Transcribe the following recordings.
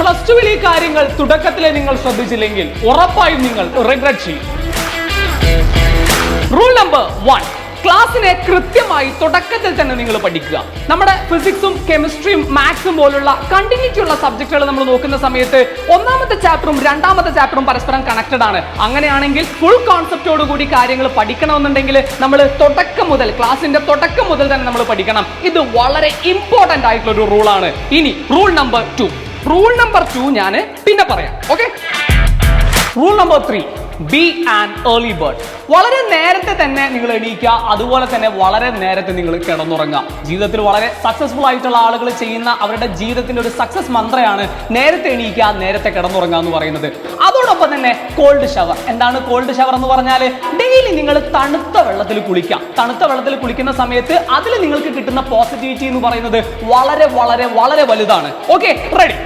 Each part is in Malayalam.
പ്ലസ് ടുവിൽ ഈ കാര്യങ്ങൾ തുടക്കത്തിലെ നിങ്ങൾ ശ്രദ്ധിച്ചില്ലെങ്കിൽ ഉറപ്പായും നിങ്ങൾ റിഗ്രറ്റ് ചെയ്യും. റൂൾ നമ്പർ 1, ക്ലാസ്സിനെ കൃത്യമായി തുടക്കത്തിൽ തന്നെ നിങ്ങൾ പഠിക്കുക. നമ്മുടെ ഫിസിക്സും കെമിസ്ട്രിയും മാത്സും പോലുള്ള കണ്ടിന്യൂറ്റി ഉള്ള സബ്ജക്റ്റുകൾ നമ്മൾ നോക്കുന്ന സമയത്ത് ഒന്നാമത്തെ ചാപ്റ്ററും രണ്ടാമത്തെ ചാപ്റ്ററും പരസ്പരം കണക്റ്റഡ് ആണ്. അങ്ങനെയാണെങ്കിൽ ഫുൾ കോൺസെപ്റ്റോട് കൂടി കാര്യങ്ങൾ പഠിക്കണമെന്നുണ്ടെങ്കിൽ നമ്മൾ ക്ലാസിന്റെ തുടക്കം മുതൽ തന്നെ നമ്മൾ പഠിക്കണം. ഇത് വളരെ ഇമ്പോർട്ടന്റ് ആയിട്ടുള്ള ഒരു റൂളാണ്. ഇനി റൂൾ നമ്പർ 2 ഞാൻ പിന്നെ പറയാം. Okay, rule number 3, B an early bird. വളരെ നേരത്തെ തന്നെ നിങ്ങൾ എണീക്കുക, അതുപോലെ തന്നെ വളരെ നേരത്തെ നിങ്ങൾ കിടന്നുറങ്ങുക. ജീവിതത്തിൽ വളരെ സക്സസ്ഫുൾ ആയിട്ടുള്ള ആളുകൾ ചെയ്യുന്ന അവരുടെ ജീവിതത്തിന്റെ ഒരു സക്സസ് മന്ത്രയാണ് നേരത്തെ എണീക്കുക, നേരത്തെ കിടന്നുറങ്ങുക എന്ന് പറയുന്നത്. അതോടൊപ്പം തന്നെ കോൾഡ് ഷവർ. എന്താണ് കോൾഡ് ഷവർ എന്ന് പറഞ്ഞാൽ? ഡെയിലി നിങ്ങൾ തണുത്ത വെള്ളത്തിൽ കുളിക്കാം. തണുത്ത വെള്ളത്തിൽ കുളിക്കുന്ന സമയത്ത് അതിൽ നിങ്ങൾക്ക് കിട്ടുന്ന പോസിറ്റിവിറ്റി എന്ന് പറയുന്നത് വളരെ വളരെ വളരെ വലുതാണ്. Okay, ready?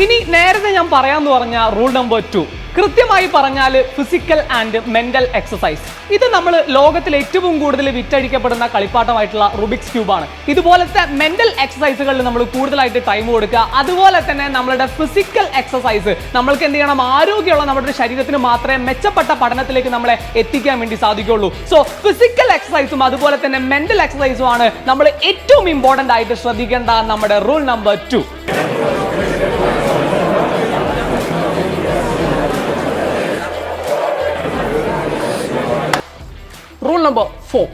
ഇനി നേരത്തെ ഞാൻ പറയാന്ന് പറഞ്ഞ റൂൾ നമ്പർ 2, കൃത്യമായി പറഞ്ഞാൽ ഫിസിക്കൽ ആൻഡ് മെന്റൽ എക്സസൈസ്. ഇത് നമ്മൾ ലോകത്തിൽ ഏറ്റവും കൂടുതൽ വിറ്റഴിക്കപ്പെടുന്ന കളിപ്പാട്ടമായിട്ടുള്ള റുബിക്സ് ക്യൂബാണ്. ഇതുപോലത്തെ മെന്റൽ എക്സസൈസുകളിൽ നമ്മൾ കൂടുതലായിട്ട് ടൈം കൊടുക്കുക. അതുപോലെ തന്നെ നമ്മളുടെ ഫിസിക്കൽ എക്സസൈസ് നമ്മൾക്ക് എന്ത് ചെയ്യണം? ആരോഗ്യമുള്ള നമ്മുടെ ശരീരത്തിന് മാത്രമേ മെച്ചപ്പെട്ട പഠനത്തിലേക്ക് നമ്മളെ എത്തിക്കാൻ വേണ്ടി സാധിക്കുകയുള്ളൂ. സോ ഫിസിക്കൽ എക്സസൈസും അതുപോലെ തന്നെ മെന്റൽ എക്സസൈസും ആണ് നമ്മൾ ഏറ്റവും ഇമ്പോർട്ടന്റ് ആയിട്ട് ശ്രദ്ധിക്കേണ്ട നമ്മുടെ rule number 2. Rule number 4,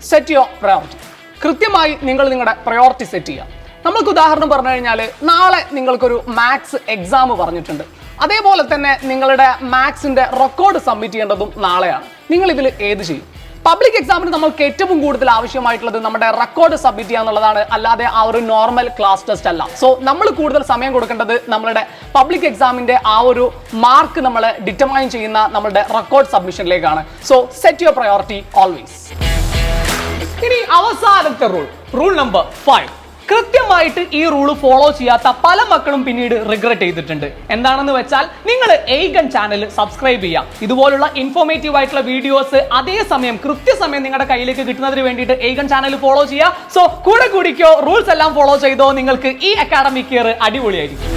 set your priority. കൃത്യമായി നിങ്ങൾ നിങ്ങളുടെ പ്രയോറിറ്റി സെറ്റ് ചെയ്യുക. നമ്മൾക്ക് ഉദാഹരണം പറഞ്ഞു കഴിഞ്ഞാൽ, നാളെ നിങ്ങൾക്കൊരു മാത്സ് എക്സാം പറഞ്ഞിട്ടുണ്ട്. അതേപോലെ തന്നെ നിങ്ങളുടെ മാത്സിന്റെ റെക്കോർഡ് സബ്മിറ്റ് ചെയ്യേണ്ടതും നാളെയാണ്. നിങ്ങൾ ഇതിൽ ഏത് ചെയ്യും? പബ്ലിക് എക്സാമിന് നമ്മൾക്ക് ഏറ്റവും കൂടുതൽ ആവശ്യമായിട്ടുള്ളത് നമ്മുടെ റെക്കോർഡ് സബ്മിറ്റ് ചെയ്യുക എന്നുള്ളതാണ്, അല്ലാതെ ആ ഒരു നോർമൽ ക്ലാസ് ടെസ്റ്റ് അല്ല. സോ നമ്മൾ കൂടുതൽ സമയം കൊടുക്കേണ്ടത് നമ്മളുടെ പബ്ലിക് എക്സാമിന്റെ ആ ഒരു മാർക്ക് നമ്മൾ ഡിറ്റർമൈൻ ചെയ്യുന്ന നമ്മളുടെ റെക്കോർഡ് സബ്മിഷനിലേക്കാണ്. So set your priority always. ഇനി അവസാനത്തെ റൂൾ നമ്പർ 5. കൃത്യമായിട്ട് ഈ റൂള് ഫോളോ ചെയ്യാത്ത പല മക്കളും പിന്നീട് റിഗ്രറ്റ് ചെയ്തിട്ടുണ്ട്. എന്താണെന്ന് വെച്ചാൽ, നിങ്ങൾ എയ്ഗൺ ചാനൽ സബ്സ്ക്രൈബ് ചെയ്യാം. ഇതുപോലുള്ള ഇൻഫോർമേറ്റീവ് ആയിട്ടുള്ള വീഡിയോസ് അതേസമയം കൃത്യസമയം നിങ്ങളുടെ കയ്യിലേക്ക് കിട്ടുന്നതിന് വേണ്ടിയിട്ട് എയ്ഗൺ ചാനൽ ഫോളോ ചെയ്യുക. സോ കൂടെ കൂടിക്കോ, റൂൾസ് എല്ലാം ഫോളോ ചെയ്തോ, നിങ്ങൾക്ക് ഈ അക്കാഡമിക് ഇയർ അടിപൊളിയായിരിക്കും.